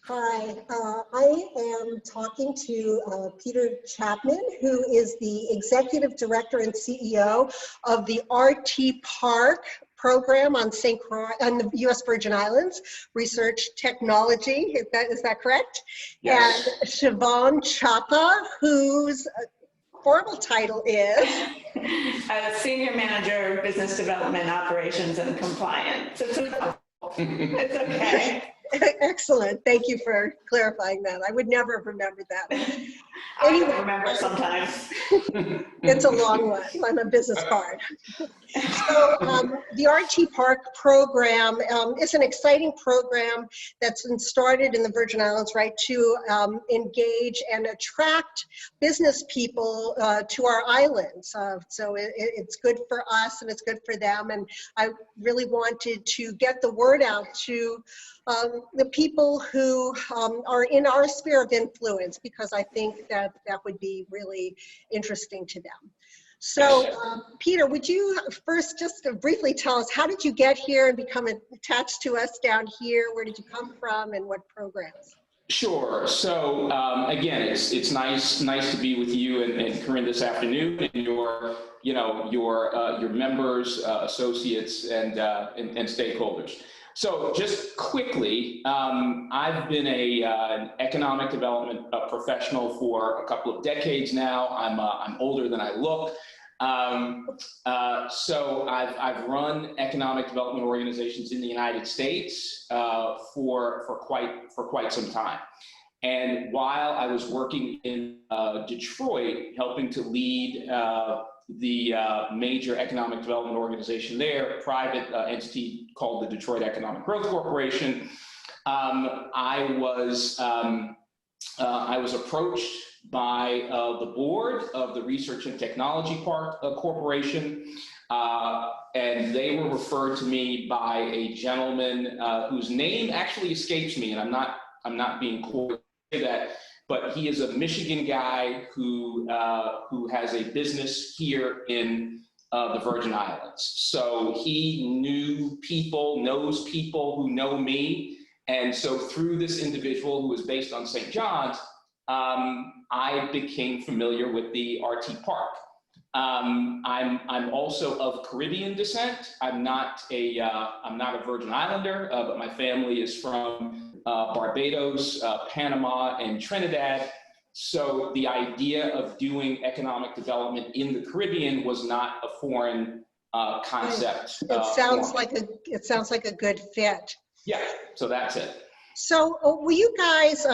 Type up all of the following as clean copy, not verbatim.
Hi, I am talking to Peter Chapman, who is the Executive Director and CEO of the RTPark program on St. Croix, on the U.S. Virgin Islands, Research Technology. Is that correct? Yes. And Siobhan Cioppa, whose formal title is Senior Manager, Business Development, Operations, and Compliance. It's okay. Excellent. Thank you for clarifying that. I would never have remembered that. I don't remember sometimes. It's a long one. I'm a business card. So the RTPark program is an exciting program that's been started in the Virgin Islands, right, to engage and attract business people to our islands. So it's good for us and it's good for them. And I really wanted to get the word out to the people who are in our sphere of influence, because I think that would be really interesting to them. So, Peter, would you first just briefly tell us, how did you get here and become attached to us down here? Where did you come from and what programs? Sure. So again, it's nice to be with you and Corinne this afternoon, and your members, associates, and stakeholders. So just quickly, I've been an economic development professional for a couple of decades now. I'm older than I look. So I've run economic development organizations in the United States for quite some time. And while I was working in Detroit, helping to lead the major economic development organization there, a private entity called the Detroit Economic Growth Corporation, I was approached by the board of the Research and Technology Park Corporation, and they were referred to me by a gentleman whose name actually escapes me, and I'm not being coy to say that, but he is a Michigan guy who has a business here in the Virgin Islands. So he knows people who know me, and so through this individual who is based on St. John's, I became familiar with the RTPark. I'm also of Caribbean descent. I'm not a Virgin Islander, but my family is from Barbados, Panama, and Trinidad. So the idea of doing economic development in the Caribbean was not a foreign concept. It sounds like a good fit. Yeah, so that's it. So will you guys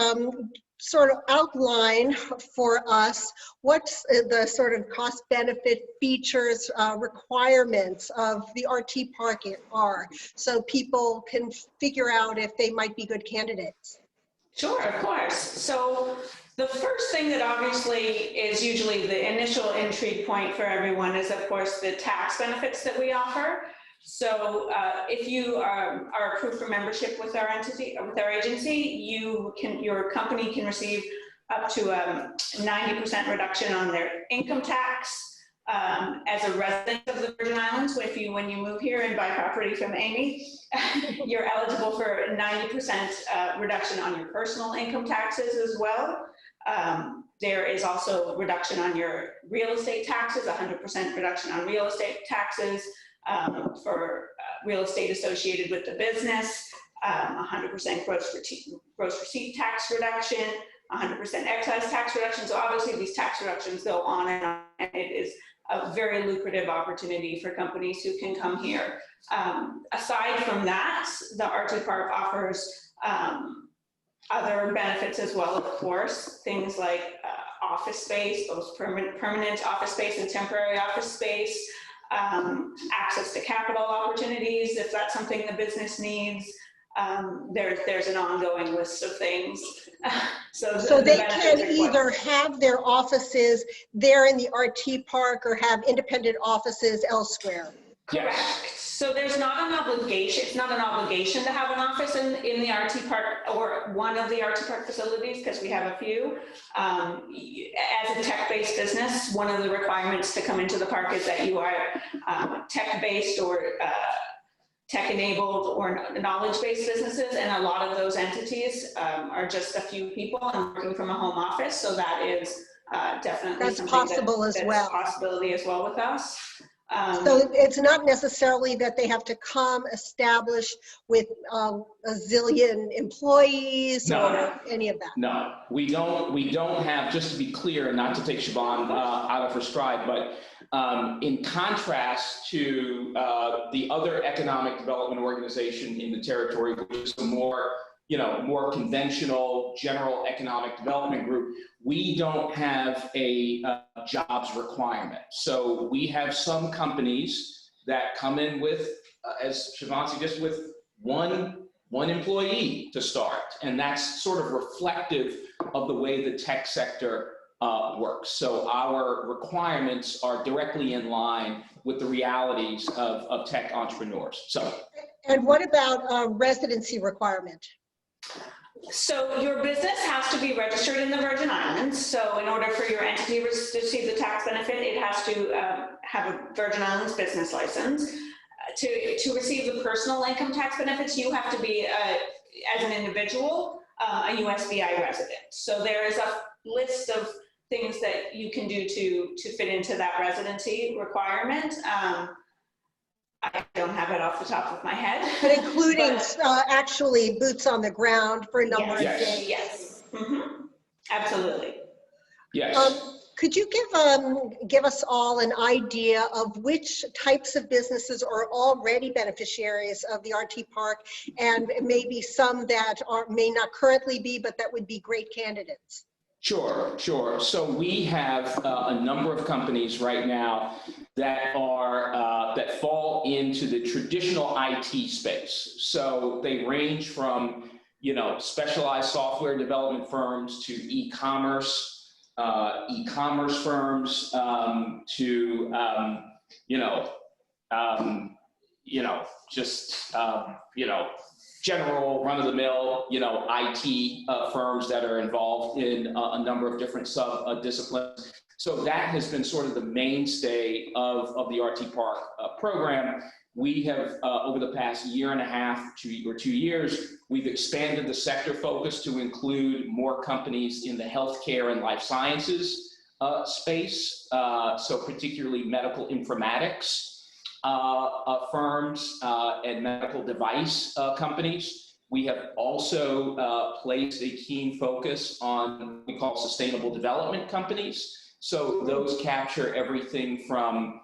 sort of outline for us what's the sort of cost benefit features requirements of the RTPark are, so people can figure out if they might be good candidates? Sure, of course. So the first thing that obviously is usually the initial intrigue point for everyone is, of course, the tax benefits that we offer. So if you are approved for membership with our agency, your company can receive up to 90% reduction on their income tax as a resident of the Virgin Islands. When you move here and buy property from Amy, you're eligible for 90% reduction on your personal income taxes as well. There is also reduction on your real estate taxes, 100% reduction on real estate taxes. For real estate associated with the business, 100% gross receipt tax reduction, 100% excise tax reduction. So obviously these tax reductions go on, and it is a very lucrative opportunity for companies who can come here. Aside from that, the RTPark offers other benefits as well, of course, things like office space, both permanent office space and temporary office space, access to capital opportunities, if that's something the business needs. There's an ongoing list of things. So they can either have their offices there in the RTPark or have independent offices elsewhere. Correct. Yes. So there's not an obligation. It's not an obligation to have an office in the RTPark or one of the RTPark facilities, because we have a few. As a tech-based business, one of the requirements to come into the park is that you are tech-based or tech-enabled or knowledge-based businesses, and a lot of those entities are just a few people and working from a home office, so that is definitely That's something possible as that's well. a possibility as well with us. So it's not necessarily that they have to come established with a zillion employees or any of that. No, we don't have, just to be clear, not to take Siobhan out of her stride, but in contrast to the other economic development organization in the territory, which is a more conventional general economic development group, we don't have a jobs requirement. So we have some companies that come in with, as Siobhan suggested, with one employee to start. And that's sort of reflective of the way the tech sector works. So our requirements are directly in line with the realities of tech entrepreneurs. So. And what about residency requirement? So your business has to be registered in the Virgin Islands. So in order for your entity to receive the tax benefit, it has to have a Virgin Islands business license. To receive the personal income tax benefits, you have to be, as an individual, a USVI resident. So there is a list of things that you can do to fit into that residency requirement. I don't have it off the top of my head. But including actually boots on the ground for a number of days. Yes. Mm-hmm. Absolutely. Yes. Could you give us all an idea of which types of businesses are already beneficiaries of the RTPark, and maybe some that may not currently be, but that would be great candidates? Sure. So we have a number of companies right now that are that fall into the traditional IT space. So they range from specialized software development firms to e-commerce firms to general run-of-the-mill, IT firms that are involved in a number of different sub-disciplines. So that has been sort of the mainstay of the RTPark program. We have, over the past year and a half or 2 years, we've expanded the sector focus to include more companies in the healthcare and life sciences space, so particularly medical informatics firms and medical device companies. We have also placed a keen focus on what we call sustainable development companies. So those capture everything from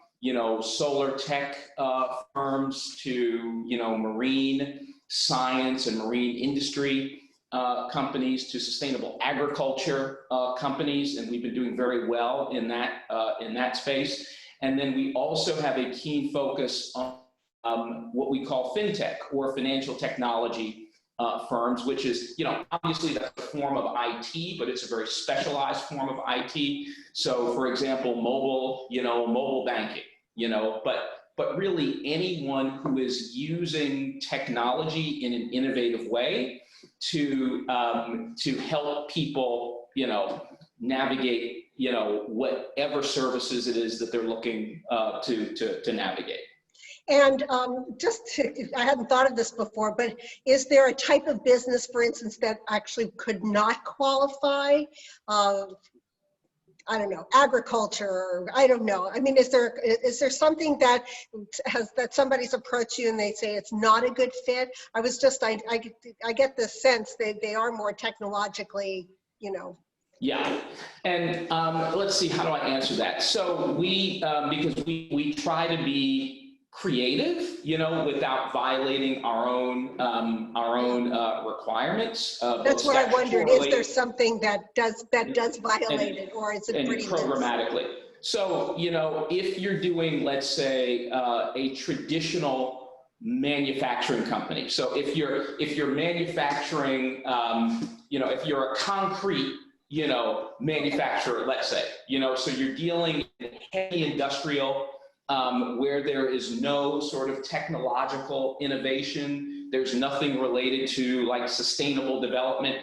solar tech firms to marine science and marine industry companies to sustainable agriculture companies, and we've been doing very well in that space. And then we also have a keen focus on what we call fintech or financial technology firms, which is, obviously that's a form of IT, but it's a very specialized form of IT. So for example, mobile banking, but really anyone who is using technology in an innovative way to help people, navigate, whatever services it is that they're looking to navigate. And I hadn't thought of this before, but is there a type of business, for instance, that actually could not qualify? I don't know, agriculture, or I don't know. I mean, is there something that somebody's approached you and they say it's not a good fit? I get the sense that they are more technologically, Yeah, and let's see, how do I answer that? So because we try to be creative, without violating our own requirements. That's what I wondered. Is there something that does violate it, or is it pretty programmatically? So if you're doing, let's say, a traditional manufacturing company. So if you're manufacturing, if you're a concrete manufacturer, let's say, so you're dealing in heavy industrial, where there is no sort of technological innovation, there's nothing related to like sustainable development,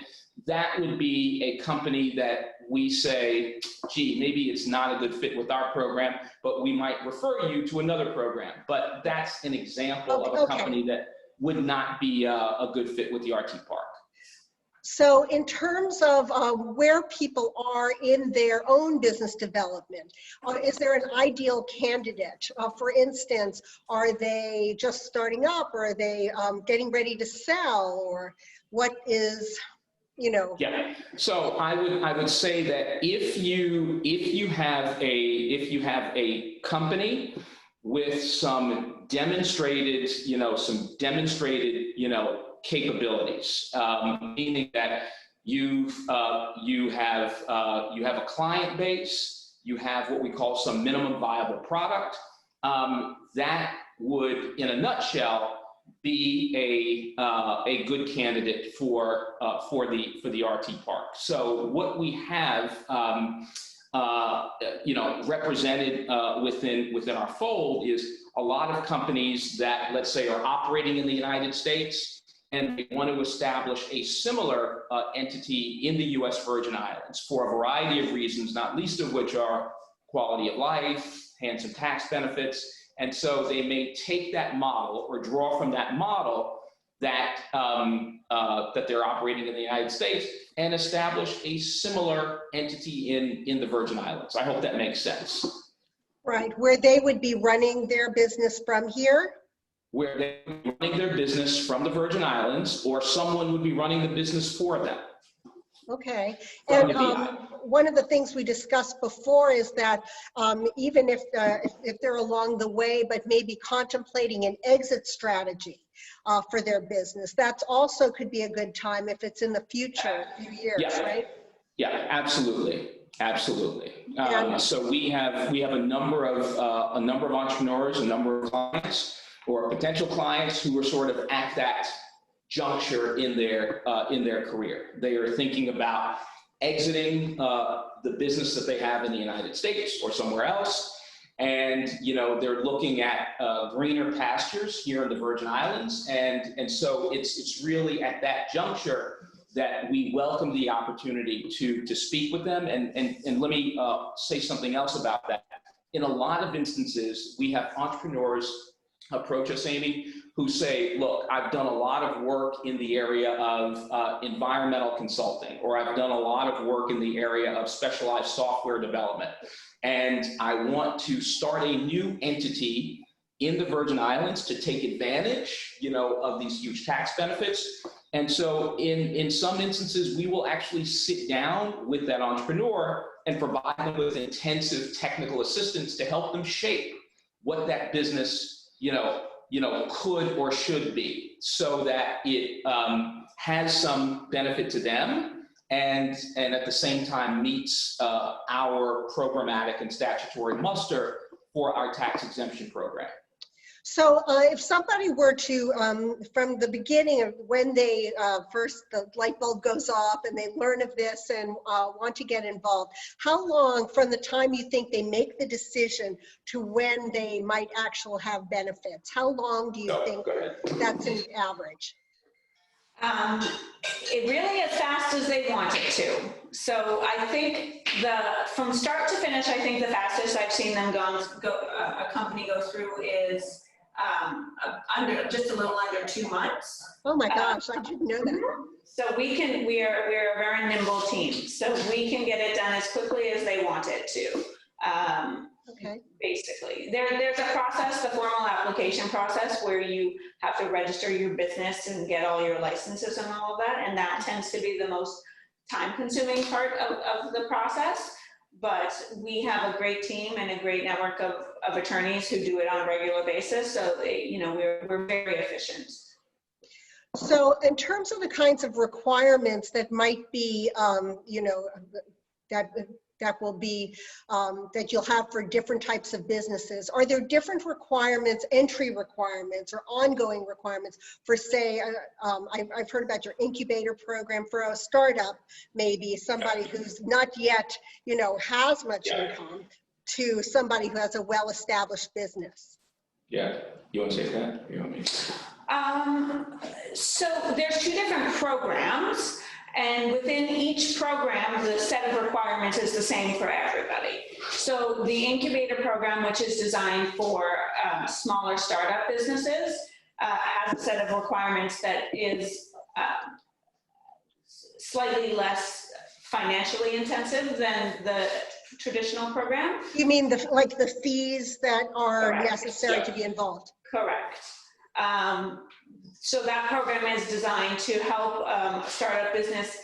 that would be a company that we say, gee, maybe it's not a good fit with our program, but we might refer you to another program. But that's an example of a company that would not be a good fit with the RTPark. So in terms of where people are in their own business development, is there an ideal candidate? For instance, are they just starting up, or are they getting ready to sell, or what is, you know? Yeah. So I would say that if you have a company with some demonstrated capabilities, meaning that you have a client base, you have what we call some minimum viable product, that would, in a nutshell, be a good candidate for the RTPark. So what we have represented within our fold is a lot of companies that, let's say, are operating in the United States, and they want to establish a similar entity in the U.S. Virgin Islands for a variety of reasons, not least of which are quality of life, handsome tax benefits. And so they may take that model or draw from that model that they're operating in the United States and establish a similar entity in the Virgin Islands. I hope that makes sense. Right, where they would be running their business from here? Where they would be running their business from the Virgin Islands, or someone would be running the business for them. Okay, and one of the things we discussed before is that even if they're along the way, but maybe contemplating an exit strategy for their business, that's also could be a good time if it's in the future, a few years, right? Yeah, absolutely. Absolutely. So we have a number of entrepreneurs, a number of clients or potential clients who are sort of at that juncture in their career. They are thinking about exiting the business that they have in the United States or somewhere else, and they're looking at greener pastures here in the Virgin Islands, and so it's really at that juncture that we welcome the opportunity to speak with them. And let me say something else about that. In a lot of instances, we have entrepreneurs approach us, Amy, who say, look, I've done a lot of work in the area of environmental consulting, or I've done a lot of work in the area of specialized software development, and I want to start a new entity in the Virgin Islands to take advantage, of these huge tax benefits. And so in some instances, we will actually sit down with that entrepreneur and provide them with intensive technical assistance to help them shape what that business, could or should be, so that it has some benefit to them and at the same time meets our programmatic and statutory muster for our tax exemption program. So if somebody were to, from the beginning of when they first, the light bulb goes off and they learn of this and want to get involved, how long from the time you think they make the decision to when they might actually have benefits? How long do you think that's an average? It really as fast as they want it to. So I think from start to finish, I think the fastest I've seen them a company go through is just a little under 2 months. Oh my gosh, I didn't know that. So we're a very nimble team. So we can get it done as quickly as they want it to. Okay. Basically, there's a process, the formal application process, where you have to register your business and get all your licenses and all of that. And that tends to be the most time-consuming part of the process. But we have a great team and a great network of attorneys who do it on a regular basis. So, we're very efficient. So in terms of the kinds of requirements that might be, that will be, that you'll have for different types of businesses, are there different requirements, entry requirements or ongoing requirements for, say, I've heard about your incubator program for a startup, maybe somebody who's not yet, has much income, to somebody who has a well-established business? Yeah, you want to say that? You want me? So there's two different programs. And within each program, the set of requirements is the same for everybody. So the Incubator program, which is designed for smaller startup businesses, has a set of requirements that is slightly less financially intensive than the traditional program. You mean like the fees that are Correct. necessary to be involved? Correct. So that program is designed to help a startup business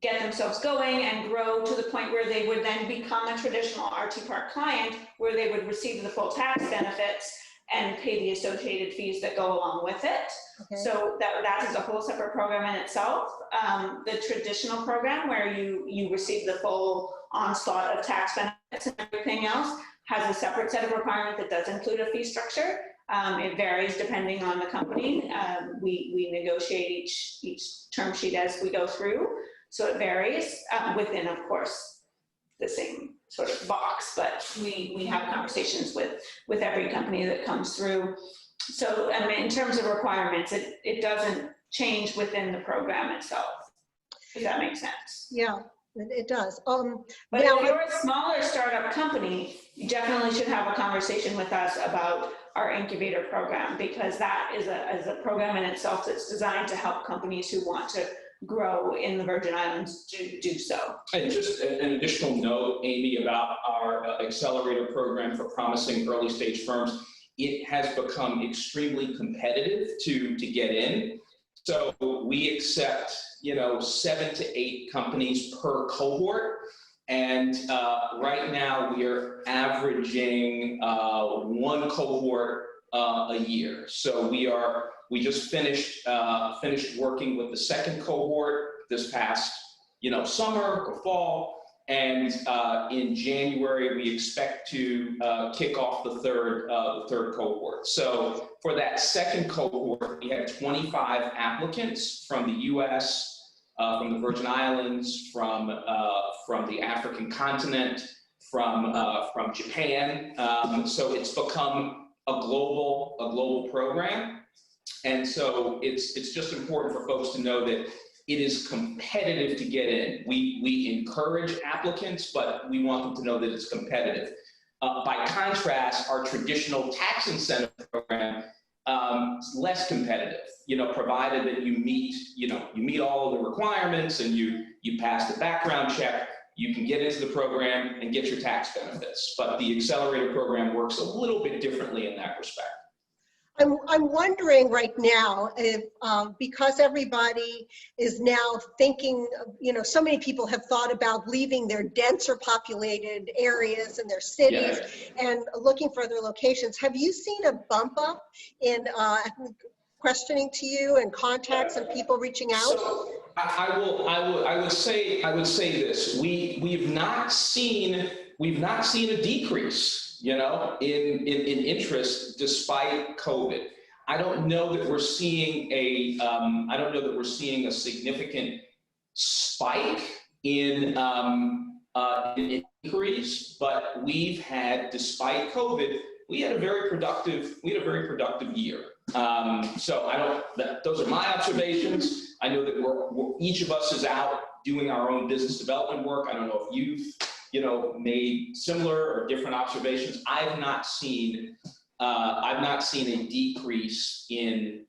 get themselves going and grow to the point where they would then become a traditional RTPark client, where they would receive the full tax benefits and pay the associated fees that go along with it. Okay. So that is a whole separate program in itself. The traditional program, where you receive the full onslaught of tax benefits and everything else, has a separate set of requirements that does include a fee structure. It varies depending on the company. We negotiate each term sheet as we go through, so it varies within, of course, the same sort of box, but we have conversations with every company that comes through. So I mean, in terms of requirements, it doesn't change within the program itself, if that makes sense. Yeah, it does. But now, if you're a smaller startup company, you definitely should have a conversation with us about our Incubator program, because that is a program in itself that's designed to help companies who want to grow in the Virgin Islands to do so. And just an additional note, Amy, about our accelerator program for promising early stage firms. It has become extremely competitive to get in. So we accept, 7 to 8 companies per cohort. And right now we are averaging 1 cohort a year. So we just finished working with the second cohort this past, summer or fall. And in January, we expect to kick off the third cohort. So for that second cohort, we had 25 applicants from the US, from the Virgin Islands, from the African continent, from Japan. So it's become a global program. And so it's just important for folks to know that it is competitive to get in. We encourage applicants, but we want them to know that it's competitive. By contrast, our traditional tax incentive program is less competitive, provided that you meet all of the requirements and you pass the background check, you can get into the program and get your tax benefits. But the accelerator program works a little bit differently in that respect. I'm wondering right now if, because everybody is now thinking, so many people have thought about leaving their denser populated areas and their cities and looking for other locations. Have you seen a bump up in questioning to you and contacts and people reaching out? So I would say this: we've not seen a decrease, in interest despite COVID. I don't know that we're seeing a significant spike in inquiries, but despite COVID, we had a very productive year. So those are my observations. I know that each of us is out doing our own business development work. I don't know if you've made similar or different observations. I've not seen a decrease in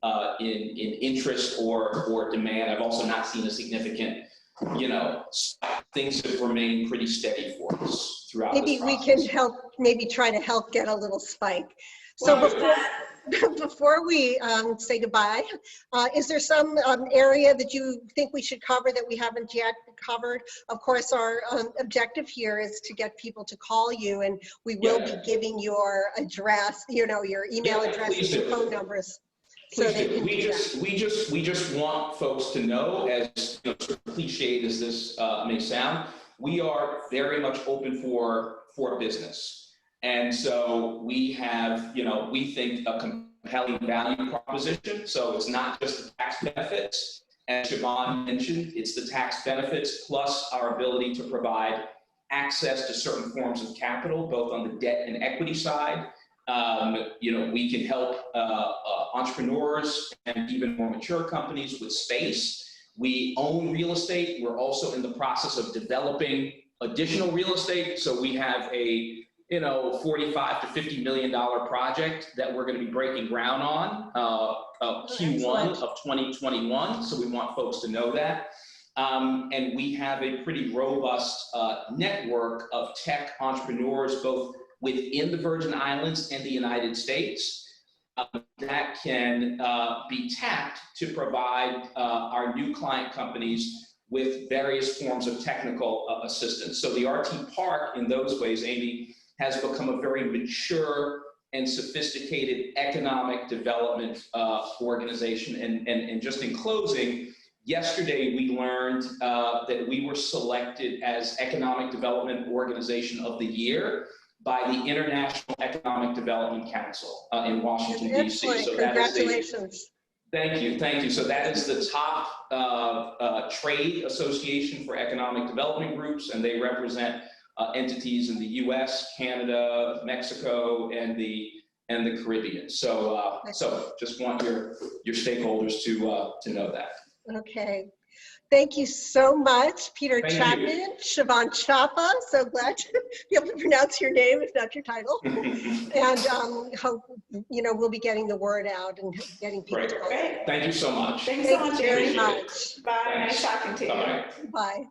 interest or demand. I've also not seen a significant, things have remained pretty steady for us throughout. Maybe we can try to help get a little spike. So before we say goodbye, is there some area that you think we should cover that we haven't yet covered? Of course, our objective here is to get people to call you, and we will be giving your address, your email addresses and phone numbers. So we just want folks to know, as sort of cliched as this may sound, we are very much open for business. And so we have, we think a compelling value proposition. So it's not just the tax benefits. As Siobhan mentioned, it's the tax benefits plus our ability to provide access to certain forms of capital, both on the debt and equity side. We can help entrepreneurs and even more mature companies with space. We own real estate. We're also in the process of developing additional real estate. So we have a, you know, $45 to $50 million project that we're going to be breaking ground on Q1 of 2021. So we want folks to know that. And we have a pretty robust network of tech entrepreneurs, both within the Virgin Islands and the United States, that can be tapped to provide our new client companies with various forms of technical assistance. So the RTPark, in those ways, Amy, has become a very mature and sophisticated economic development organization. And just in closing, yesterday we learned that we were selected as Economic Development Organization of the Year by the International Economic Development Council in Washington, D.C. So congratulations. Thank you, thank you. So that is the top trade association for economic development groups, and they represent entities in the U.S., Canada, Mexico, and the Caribbean. So so just want your stakeholders to know that. Okay. Thank you so much, Peter Chapman, Siobhan Cioppa. So glad to be able to pronounce your name, if not your title. And hope, you know, we'll be getting the word out and getting people to Great. Thank you so much. Thanks so much, very Amy. much. Bye. Nice talking to you. Bye. Bye.